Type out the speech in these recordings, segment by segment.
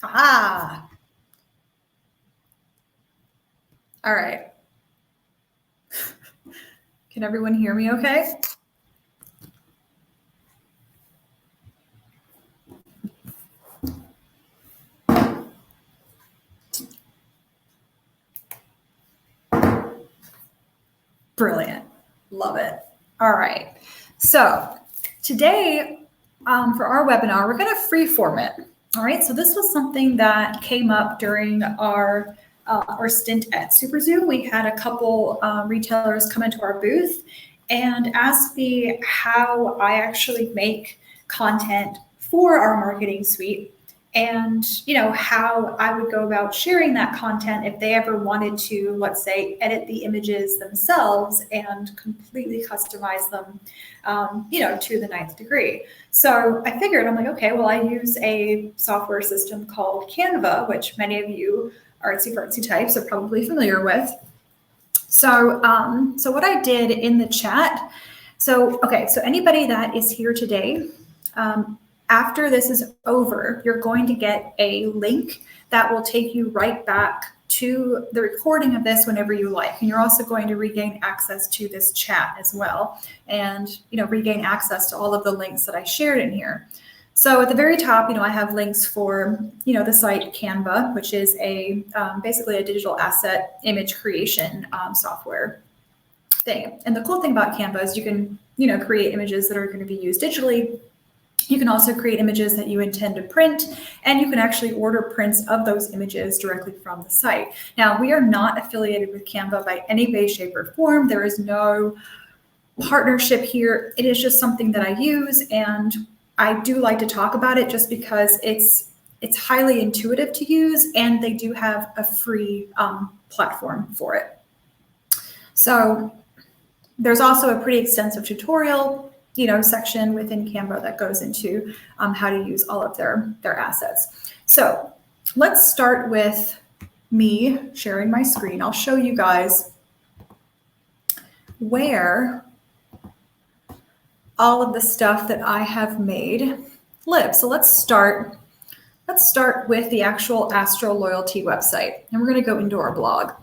Ah, all right. Can everyone hear me okay? Brilliant. Love it. All right. So today, for our webinar, we're going to freeform it. All right. So this was something that came up during our stint at SuperZoo. We had a couple retailers come into our booth and ask me how I actually make content for our marketing suite, and how I would go about sharing that content if they ever wanted to, let's say, edit the images themselves and completely customize them, to the ninth degree. So I figured, I'm like, okay, well, I use a software system called Canva, which many of you artsy types are probably familiar with. So what I did in the chat, so anybody that is here today, after this is over, you're going to get a link that will take you right back to the recording of this whenever you like. And you're also going to regain access to this chat as well, and regain access to all of the links that I shared in here. So at the very top, I have links for, the site Canva, which is a basically a digital asset image creation software thing. And the cool thing about Canva is you can, create images that are going to be used digitally. You can also create images that you intend to print, and you can actually order prints of those images directly from the site. Now, we are not affiliated with Canva by any way, shape, or form. There is no partnership here. It is just something that I use, and I do like to talk about it just because it's highly intuitive to use, and they do have a free platform for it. So there's also a pretty extensive tutorial section within Canva that goes into how to use all of their assets. So let's start with me sharing my screen. I'll show you guys where all of the stuff that I have made lives. So let's start with the actual Astro loyalty website, and we're going to go into our blog.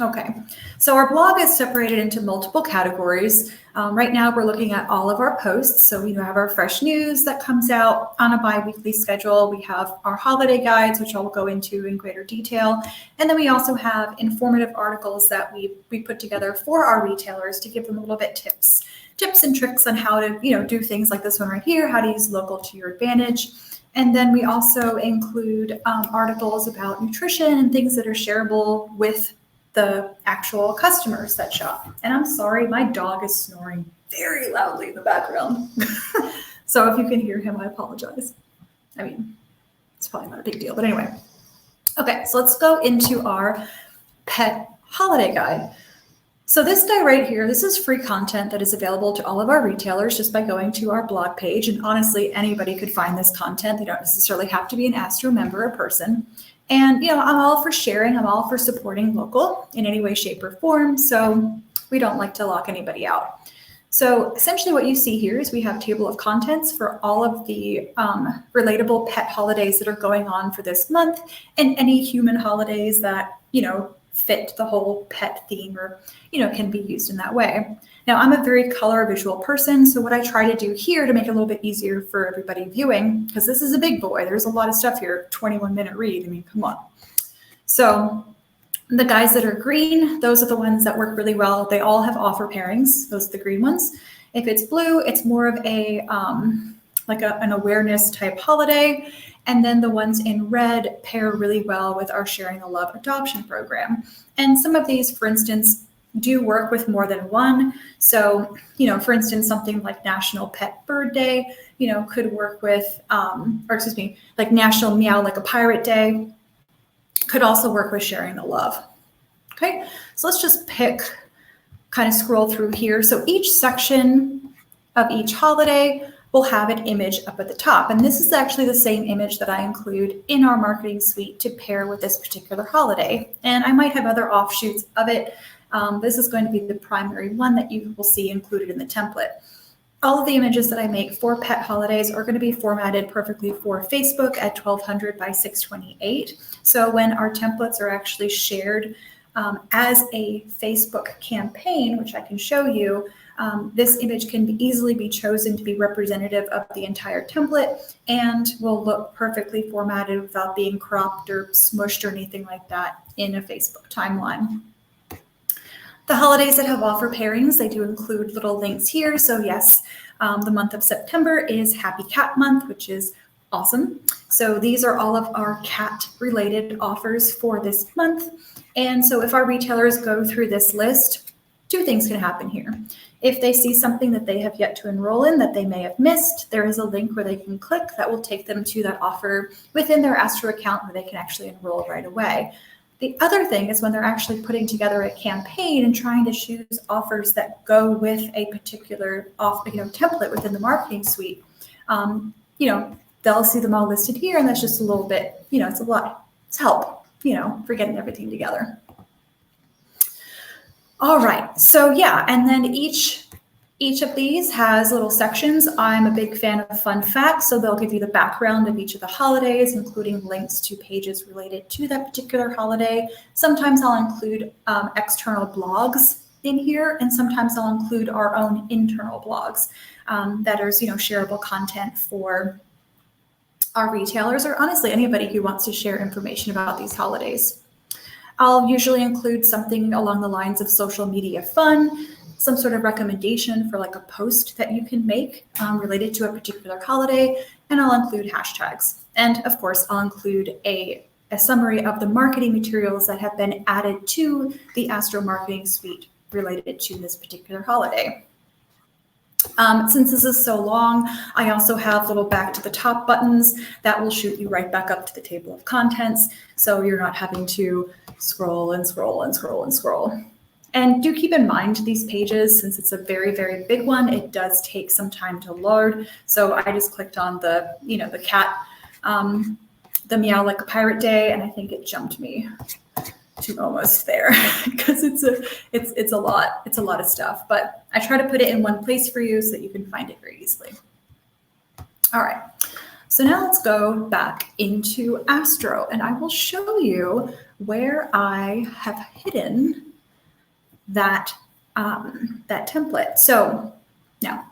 Okay, so our blog is separated into multiple categories. Right now, we're looking at all of our posts. So we have our fresh news that comes out on a bi-weekly schedule. We have our holiday guides, which I'll go into in greater detail. And then we also have informative articles that we put together for our retailers to give them a little bit tips and tricks on how to do things like this one right here, how to use local to your advantage. And then we also include articles about nutrition and things that are shareable with the actual customers that shop. And I'm sorry, my dog is snoring very loudly in the background. So if you can hear him, I apologize. I mean, it's probably not a big deal, but anyway. Okay, so let's go into our pet holiday guide. So this guy right here, this is free content that is available to all of our retailers just by going to our blog page. And honestly, anybody could find this content. They don't necessarily have to be an Astro member or person. And, I'm all for sharing. I'm all for supporting local in any way, shape, or form. So we don't like to lock anybody out. So essentially what you see here is we have a table of contents for all of the relatable pet holidays that are going on for this month, and any human holidays that, fit the whole pet theme or, can be used in that way. Now, I'm a very color visual person, so what I try to do here to make it a little bit easier for everybody viewing, because this is a big boy, there's a lot of stuff here, 21-minute read, I mean, come on. So the guys that are green, those are the ones that work really well. They all have offer pairings, those are the green ones. If it's blue, it's more of a like an awareness type holiday. And then the ones in red pair really well with our Sharing the Love adoption program. And some of these, for instance, do work with more than one. So, for instance, something like National Pet Bird Day, could work with, like National Meow Like a Pirate Day, could also work with Sharing the Love. Okay, so let's just kind of scroll through here. So each section of each holiday will have an image up at the top. And this is actually the same image that I include in our marketing suite to pair with this particular holiday. And I might have other offshoots of it. This is going to be the primary one that you will see included in the template. All of the images that I make for pet holidays are going to be formatted perfectly for Facebook at 1200 by 628. So when our templates are actually shared as a Facebook campaign, which I can show you, this image can easily be chosen to be representative of the entire template and will look perfectly formatted without being cropped or smushed or anything like that in a Facebook timeline. The holidays that have offer pairings, they do include little links here. So yes, the month of September is Happy Cat Month, which is awesome. So these are all of our cat-related offers for this month. And so if our retailers go through this list, two things can happen here. If they see something that they have yet to enroll in that they may have missed, there is a link where they can click that will take them to that offer within their Astro account where they can actually enroll right away. The other thing is when they're actually putting together a campaign and trying to choose offers that go with a particular template within the marketing suite, they'll see them all listed here, and that's just a little bit, it's a lot. It's help, for getting everything together. All right, so yeah, and then each of these has little sections. I'm a big fan of fun facts, so they'll give you the background of each of the holidays, including links to pages related to that particular holiday. Sometimes I'll include external blogs in here, and sometimes I'll include our own internal blogs that are, shareable content for our retailers or honestly anybody who wants to share information about these holidays. I'll usually include something along the lines of social media fun, some sort of recommendation for like a post that you can make related to a particular holiday, and I'll include hashtags. And of course, I'll include a summary of the marketing materials that have been added to the Astro marketing suite related to this particular holiday. Since this is so long, I also have little back to the top buttons that will shoot you right back up to the table of contents, so you're not having to scroll and scroll and scroll and scroll. And do keep in mind these pages, since it's a very, very big one, it does take some time to load. So I just clicked on the cat, the Meow Like a Pirate Day, and I think it jumped me to almost there because it's a lot of stuff, but I try to put it in one place for you so that you can find it very easily. All right, so now let's go back into Astro and I will show you where I have hidden that template. So now,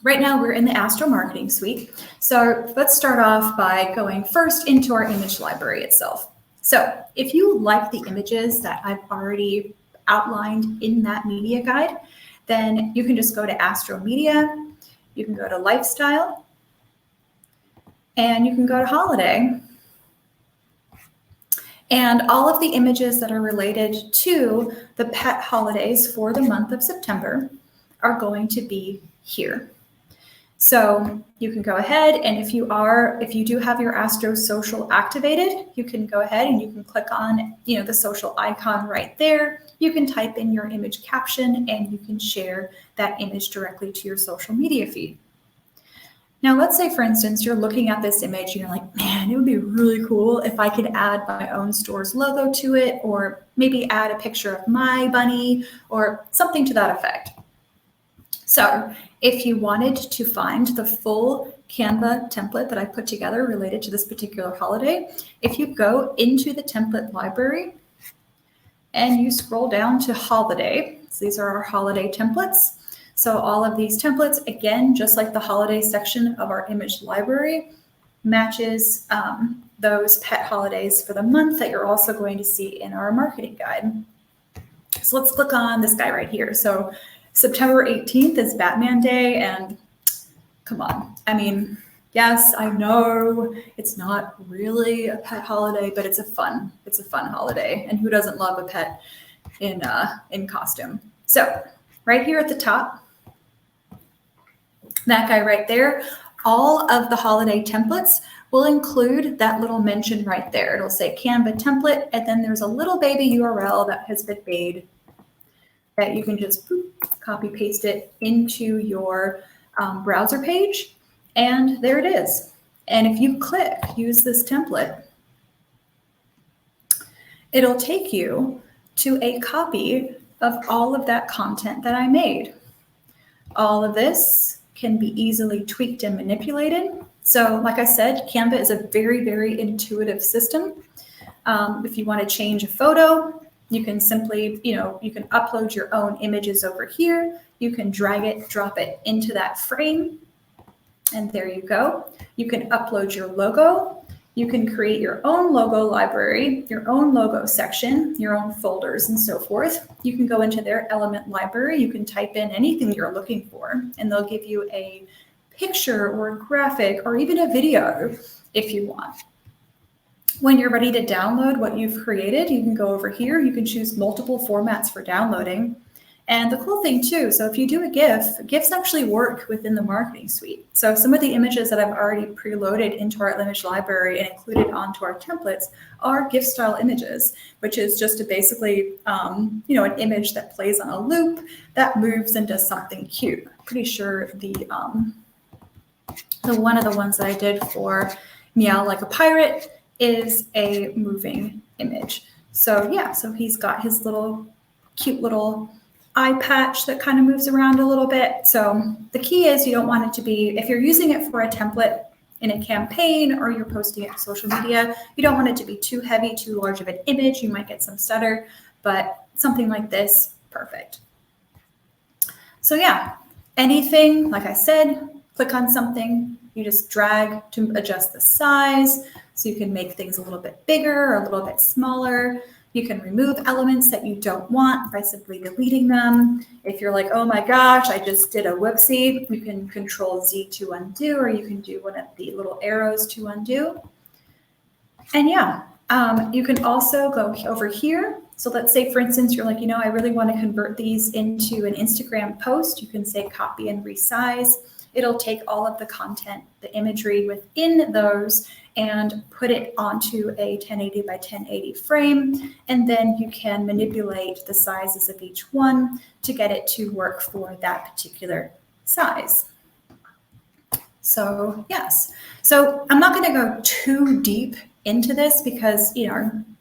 right now we're in the Astro marketing suite. So let's start off by going first into our image library itself. So if you like the images that I've already outlined in that media guide, then you can just go to Astro Media, you can go to Lifestyle, and you can go to Holiday. And all of the images that are related to the pet holidays for the month of September are going to be here. So you can go ahead, and if you do have your Astro social activated, you can go ahead and you can click on the social icon right there. You can type in your image caption and you can share that image directly to your social media feed. Now, let's say, for instance, you're looking at this image and you're like, man, it would be really cool if I could add my own store's logo to it, or maybe add a picture of my bunny or something to that effect. So if you wanted to find the full Canva template that I put together related to this particular holiday, if you go into the template library and you scroll down to holiday, so these are our holiday templates. So all of these templates, again, just like the holiday section of our image library, matches those pet holidays for the month that you're also going to see in our marketing guide. So let's click on this guy right here. So September 18th is Batman Day, and come on. I mean, yes, I know it's not really a pet holiday, but it's a fun holiday. And who doesn't love a pet in costume? So right here at the top, that guy right there, all of the holiday templates will include that little mention right there. It'll say Canva template, and then there's a little baby URL that has been made that you can just copy paste it into your browser page, and there it is. And if you click use this template, it'll take you to a copy of all of that content that I made. All of this can be easily tweaked and manipulated. So like I said, Canva is a very, very intuitive system. If you want to change a photo, you can simply, you can upload your own images over here. You can drag it, drop it into that frame, and there you go. You can upload your logo. You can create your own logo library, your own logo section, your own folders, and so forth. You can go into their element library. You can type in anything you're looking for, and they'll give you a picture or a graphic or even a video if you want. When you're ready to download what you've created, you can go over here. You can choose multiple formats for downloading. And the cool thing too, so if you do a GIF, GIFs actually work within the marketing suite. So some of the images that I've already preloaded into our image library and included onto our templates are GIF style images, which is just basically, an image that plays on a loop that moves and does something cute. I'm pretty sure the one of the ones that I did for Meow Like a Pirate is a moving image. So yeah, so he's got his little cute little eye patch that kind of moves around a little bit. So the key is you don't want it to be, if you're using it for a template in a campaign or you're posting it to social media, you don't want it to be too heavy, too large of an image. You might get some stutter, but something like this, perfect. So yeah, anything, like I said, click on something, you just drag to adjust the size. So you can make things a little bit bigger or a little bit smaller. You can remove elements that you don't want by simply deleting them. If you're like, oh my gosh, I just did a whoopsie, you can Control Z to undo, or you can do one of the little arrows to undo. And yeah, you can also go over here. So let's say, for instance, you're like, I really want to convert these into an Instagram post. You can say copy and resize. It'll take all of the content, the imagery within those, and put it onto a 1080 by 1080 frame. And then you can manipulate the sizes of each one to get it to work for that particular size. So yes, so I'm not going to go too deep into this because,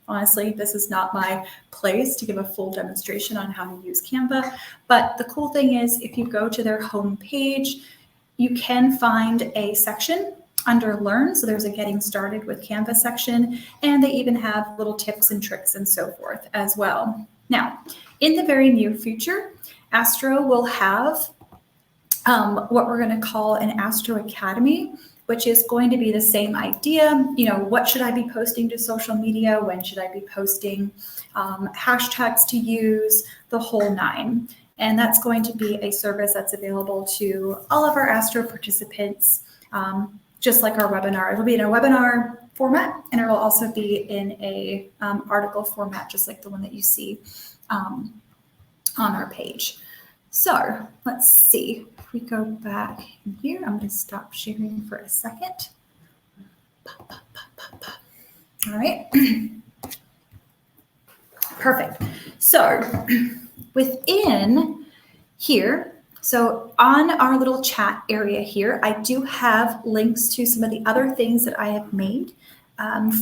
honestly, this is not my place to give a full demonstration on how to use Canva. But the cool thing is if you go to their home page, you can find a section under Learn. So there's a Getting Started with Canva section, and they even have little tips and tricks and so forth as well. Now, in the very near future, Astro will have what we're going to call an Astro Academy, which is going to be the same idea. What should I be posting to social media? When should I be posting? Hashtags to use, the whole nine. And that's going to be a service that's available to all of our Astro participants, just like our webinar. It'll be in a webinar format, and it'll also be in a article format, just like the one that you see on our page. So let's see. If we go back here, I'm going to stop sharing for a second. All right. Perfect. So within here, so on our little chat area here, I do have links to some of the other things that I have made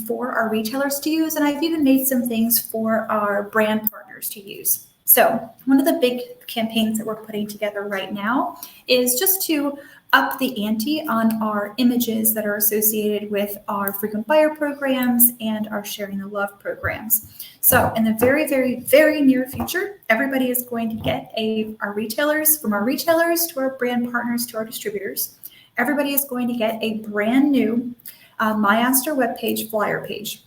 for our retailers to use, and I've even made some things for our brand partners to use. So one of the big campaigns that we're putting together right now is just to up the ante on our images that are associated with our frequent buyer programs and our sharing the love programs. So in the very, very, very near future, everybody is going to get our retailers to our brand partners to our distributors. Everybody is going to get a brand new My Astro webpage flyer page.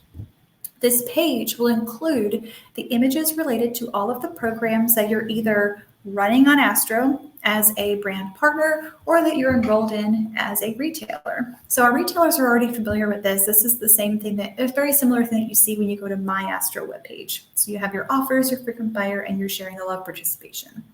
This page will include the images related to all of the programs that you're either running on Astro as a brand partner or that you're enrolled in as a retailer. So our retailers are already familiar with this. This is the same thing it's very similar thing that you see when you go to My Astro webpage. So you have your offers, your frequent buyer, and your sharing the love participation.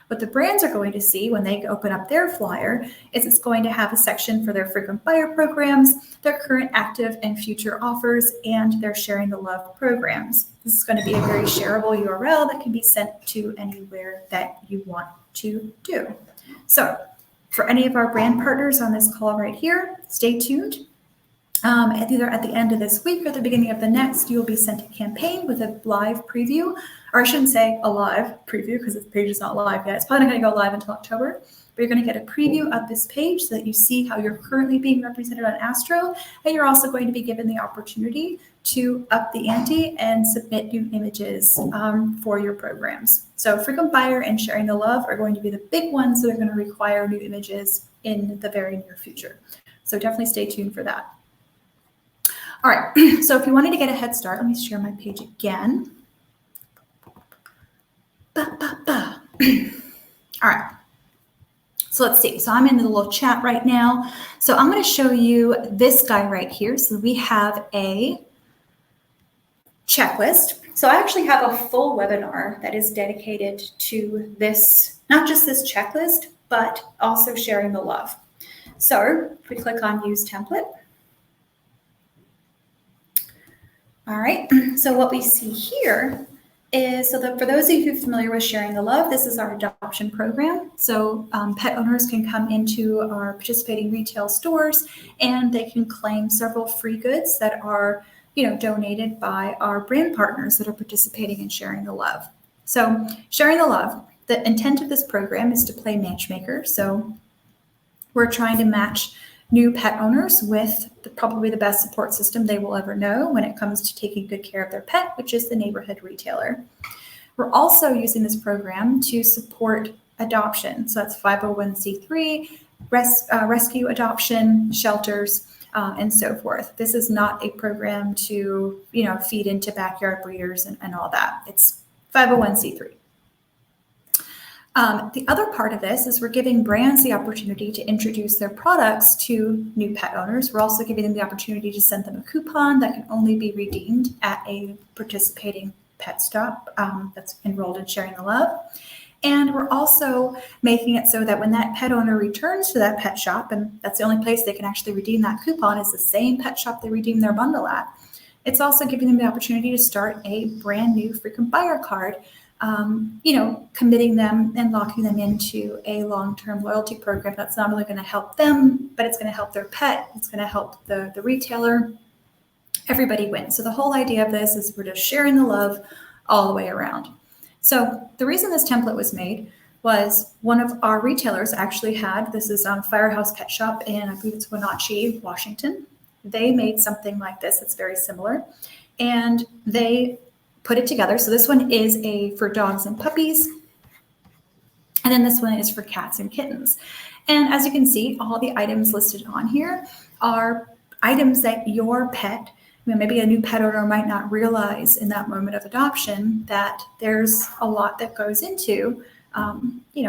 What the brands are going to see when they open up their flyer is it's going to have a section for their frequent buyer programs, their current active and future offers, and their sharing the love programs. This is going to be a very shareable URL that can be sent to anywhere that you want to do. So for any of our brand partners on this call right here, stay tuned. Either at the end of this week or the beginning of the next, you'll be sent a campaign with a live preview, or I shouldn't say a live preview because this page is not live yet. It's probably not going to go live until October, but you're going to get a preview of this page so that you see how you're currently being represented on Astro, and you're also going to be given the opportunity to up the ante and submit new images for your programs. So frequent buyer and sharing the love are going to be the big ones that are going to require new images in the very near future. So definitely stay tuned for that. All right, so if you wanted to get a head start, let me share my page again. All right, so let's see. So I'm in the little chat right now. So I'm going to show you this guy right here. So we have a checklist. So I actually have a full webinar that is dedicated to this, not just this checklist, but also sharing the love. So if we click on Use Template. All right, so what we see here is, for those of you familiar with Sharing the Love, this is our adoption program. So pet owners can come into our participating retail stores and they can claim several free goods that are, donated by our brand partners that are participating in Sharing the Love. So Sharing the Love, the intent of this program is to play matchmaker. So we're trying to match new pet owners with probably the best support system they will ever know when it comes to taking good care of their pet, which is the neighborhood retailer. We're also using this program to support adoption. So that's 501c3, rescue adoption, shelters, and so forth. This is not a program to, feed into backyard breeders and all that. It's 501c3. The other part of this is we're giving brands the opportunity to introduce their products to new pet owners. We're also giving them the opportunity to send them a coupon that can only be redeemed at a participating pet stop that's enrolled in Sharing the Love. And we're also making it so that when that pet owner returns to that pet shop, and that's the only place they can actually redeem that coupon is the same pet shop they redeem their bundle at, it's also giving them the opportunity to start a brand new frequent buyer card, committing them and locking them into a long-term loyalty program that's not only going to help them, but it's going to help their pet. It's going to help the retailer. Everybody wins. So the whole idea of this is we're just sharing the love all the way around. So the reason this template was made was one of our retailers actually had, this is Firehouse Pet Shop in, I believe it's Wenatchee, Washington. They made something like this that's very similar, and they put it together. So this one is for dogs and puppies, and then this one is for cats and kittens. And as you can see, all the items listed on here are items that your pet, maybe a new pet owner might not realize in that moment of adoption that there's a lot that goes into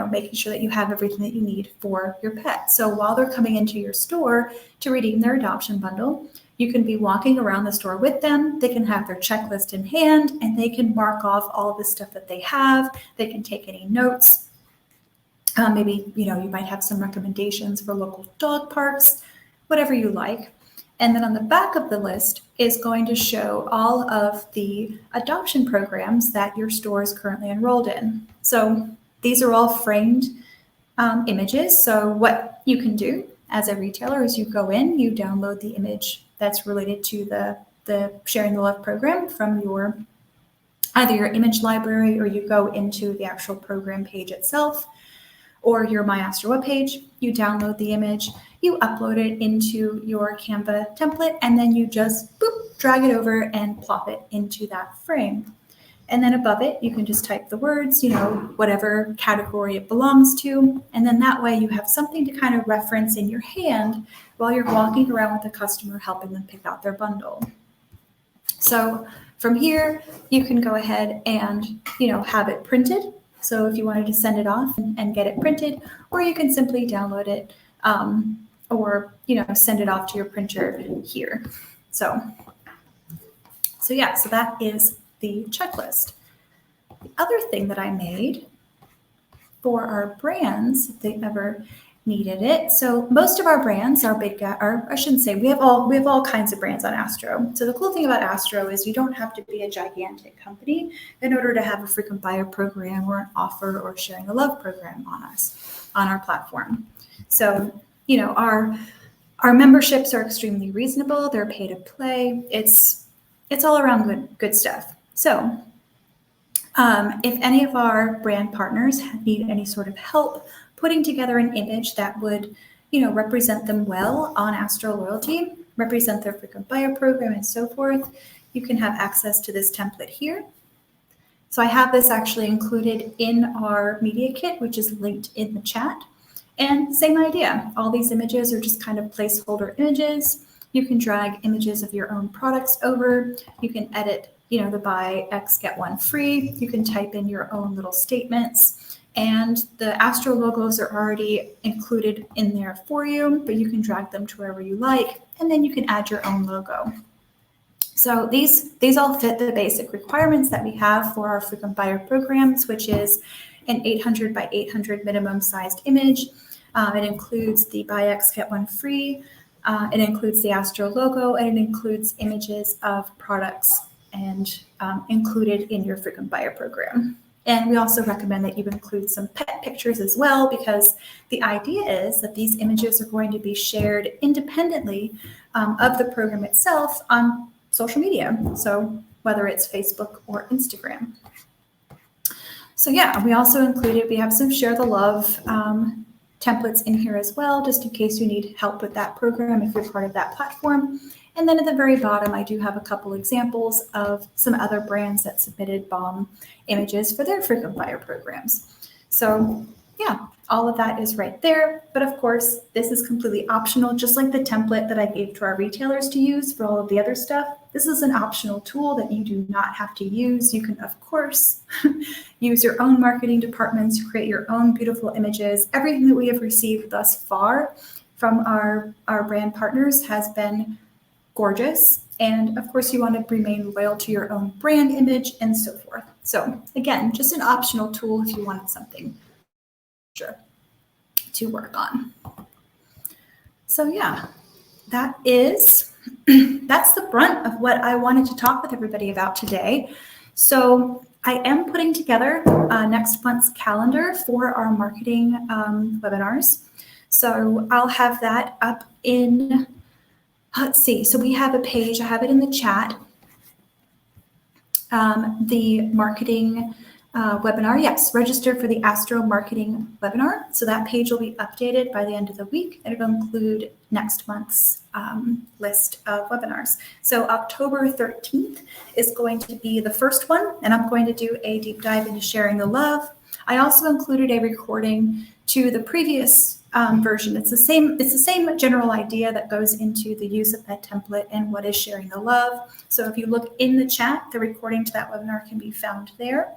making sure that you have everything that you need for your pet. So while they're coming into your store to redeem their adoption bundle, you can be walking around the store with them. They can have their checklist in hand and they can mark off all of the stuff that they have. They can take any notes. Maybe, you might have some recommendations for local dog parks, whatever you like. And then on the back of the list is going to show all of the adoption programs that your store is currently enrolled in. So these are all framed images. So what you can do as a retailer is you go in, you download the image that's related to the Sharing the Love program from either your image library, or you go into the actual program page itself, or your My Astro webpage. You download the image, you upload it into your Canva template, and then you just drag it over and plop it into that frame. And then above it, you can just type the words, whatever category it belongs to. And then that way you have something to kind of reference in your hand while you're walking around with the customer, helping them pick out their bundle. So from here, you can go ahead and, have it printed. So if you wanted to send it off and get it printed, or you can simply download it or, send it off to your printer here. So that is the checklist. The other thing that I made for our brands, if they ever needed it. So most of our brands are big, or I shouldn't say, we have all kinds of brands on Astro. So the cool thing about Astro is you don't have to be a gigantic company in order to have a frequent buyer program or an offer or Sharing the Love program on our platform. So, Our memberships are extremely reasonable. They're pay to play. It's all around good stuff. So if any of our brand partners need any sort of help putting together an image that would, represent them well on Astro Loyalty, represent their frequent buyer program and so forth, you can have access to this template here. So I have this actually included in our media kit, which is linked in the chat. And same idea, all these images are just kind of placeholder images. You can drag images of your own products over. You can edit, the buy X, get one free. You can type in your own little statements. And the Astro logos are already included in there for you, but you can drag them to wherever you like. And then you can add your own logo. So these all fit the basic requirements that we have for our frequent buyer programs, which is an 800 by 800 minimum sized image. It includes the buy X, get one free. It includes the Astro logo, and it includes images of products and included in your frequent buyer program. And we also recommend that you include some pet pictures as well, because the idea is that these images are going to be shared independently of the program itself on social media. So whether it's Facebook or Instagram. So yeah, we also included, we have some share the love templates in here as well, just in case you need help with that program if you're part of that platform. And then at the very bottom, I do have a couple examples of some other brands that submitted BOM images for their frequent buyer programs. So yeah, all of that is right there. But of course, this is completely optional, just like the template that I gave to our retailers to use for all of the other stuff. This is an optional tool that you do not have to use. You can, of course, use your own marketing departments, create your own beautiful images. Everything that we have received thus far from our brand partners has been gorgeous. And of course, you want to remain loyal to your own brand image and so forth. So again, just an optional tool if you wanted something to work on. So yeah, that's the brunt of what I wanted to talk with everybody about today. So I am putting together next month's calendar for our marketing webinars. So I'll have that up in, let's see, so we have a page, I have it in the chat. The marketing webinar, yes, register for the Astro marketing webinar. So that page will be updated by the end of the week, and it'll include next month's list of webinars. So October 13th is going to be the first one, and I'm going to do a deep dive into sharing the love. I also included a recording to the previous version. It's the same general idea that goes into the use of that template and what is sharing the love. So if you look in the chat, the recording to that webinar can be found there.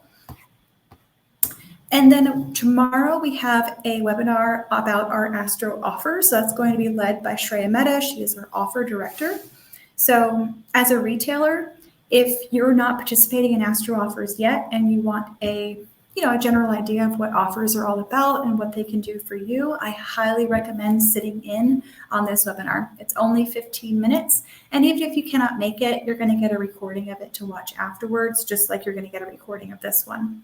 And then tomorrow we have a webinar about our Astro offers. So that's going to be led by Shreya Mehta. She is our offer director. So as a retailer, if you're not participating in Astro offers yet and you want a general idea of what offers are all about and what they can do for you, I highly recommend sitting in on this webinar. It's only 15 minutes. And even if you cannot make it, you're going to get a recording of it to watch afterwards, just like you're going to get a recording of this one.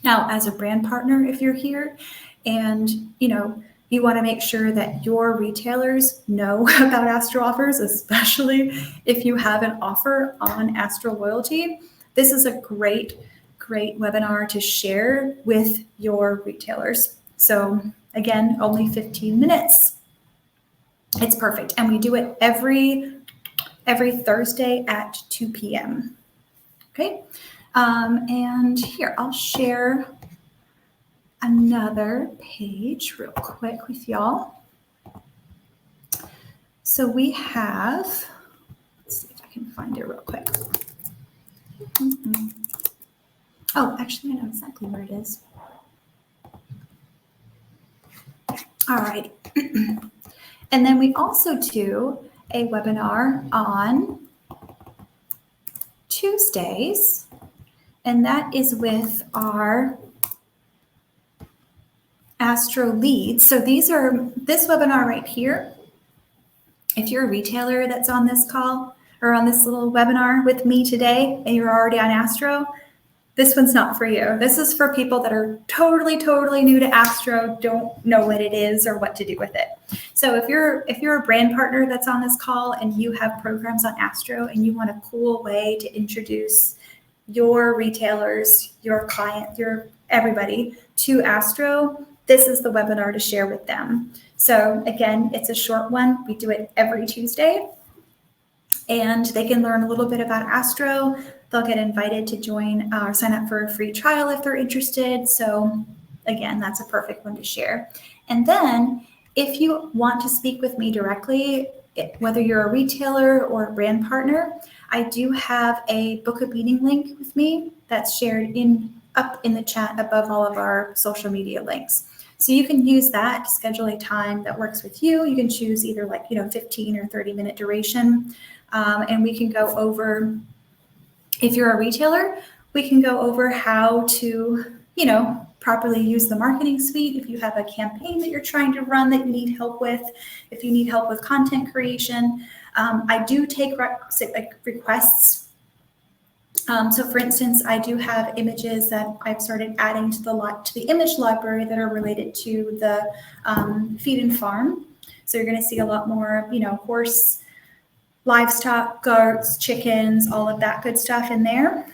Now, as a brand partner, if you're here and, you want to make sure that your retailers know about Astro offers, especially if you have an offer on Astro Loyalty, this is a great webinar to share with your retailers. So again, only 15 minutes. It's perfect. And we do it every Thursday at 2 p.m. Okay. And here, I'll share another page real quick with y'all. So we have, let's see if I can find it real quick. Oh, actually, I know exactly where it is. All right. And then we also do a webinar on Tuesdays, and that is with our Astro leads. So this webinar right here, if you're a retailer that's on this call or on this little webinar with me today and you're already on Astro, This one's not for you. This is for people that are totally, totally new to Astro, don't know what it is or what to do with it. So if you're a brand partner that's on this call and you have programs on Astro and you want a cool way to introduce your retailers, your client, your everybody to Astro, this is the webinar to share with them. So again, it's a short one. We do it every Tuesday. And they can learn a little bit about Astro. They'll get invited to join or sign up for a free trial if they're interested. So again, that's a perfect one to share. And then if you want to speak with me directly, whether you're a retailer or a brand partner, I do have a book a meeting link with me that's shared up in the chat above all of our social media links. So you can use that to schedule a time that works with you. You can choose either 15 or 30-minute duration. And we can go over, if you're a retailer, we can go over how to, properly use the marketing suite. If you have a campaign that you're trying to run that you need help with, if you need help with content creation, I do take requests. So for instance, I do have images that I've started adding to the image library that are related to the feed and farm. So you're going to see a lot more, horse, livestock, goats, chickens, all of that good stuff in there.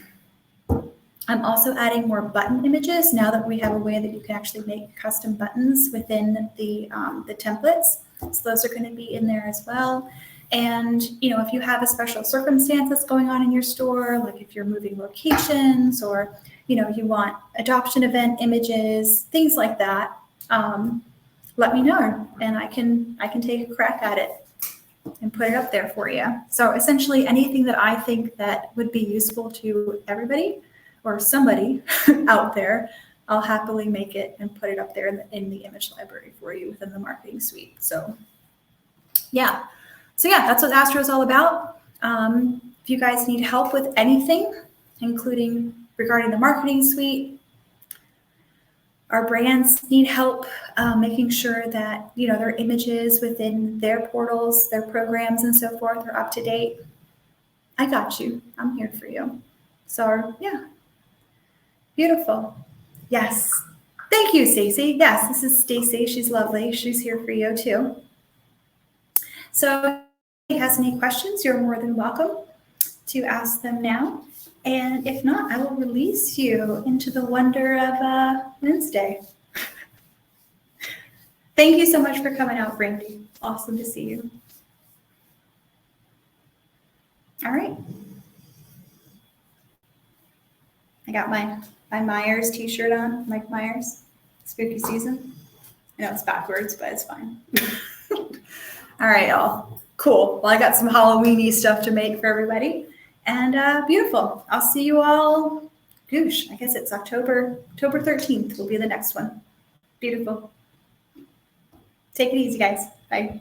I'm also adding more button images now that we have a way that you can actually make custom buttons within the templates. So those are going to be in there as well. And, if you have a special circumstance that's going on in your store, like if you're moving locations or, you want adoption event images, things like that, let me know and I can take a crack at it and put it up there for you. So essentially anything that I think that would be useful to everybody or somebody out there, I'll happily make it and put it up there in the image library for you within the marketing suite. So yeah, that's what Astro is all about. If you guys need help with anything, including regarding the marketing suite, our brands need help making sure that their images within their portals, their programs, and so forth are up to date. I got you. I'm here for you. So yeah, beautiful. Yes, thank you, Stacy. Yes, this is Stacy. She's lovely. She's here for you too. So if anybody has any questions, you're more than welcome to ask them now. And if not, I will release you into the wonder of Wednesday. Thank you so much for coming out, Brandy. Awesome to see you. All right. I got my Myers t-shirt on, Mike Myers, spooky season. I know it's backwards, but it's fine. All right, y'all. Cool. Well, I got some Halloween-y stuff to make for everybody. And beautiful. I'll see you all. Goosh, I guess it's October 13th will be the next one. Beautiful. Take it easy, guys. Bye.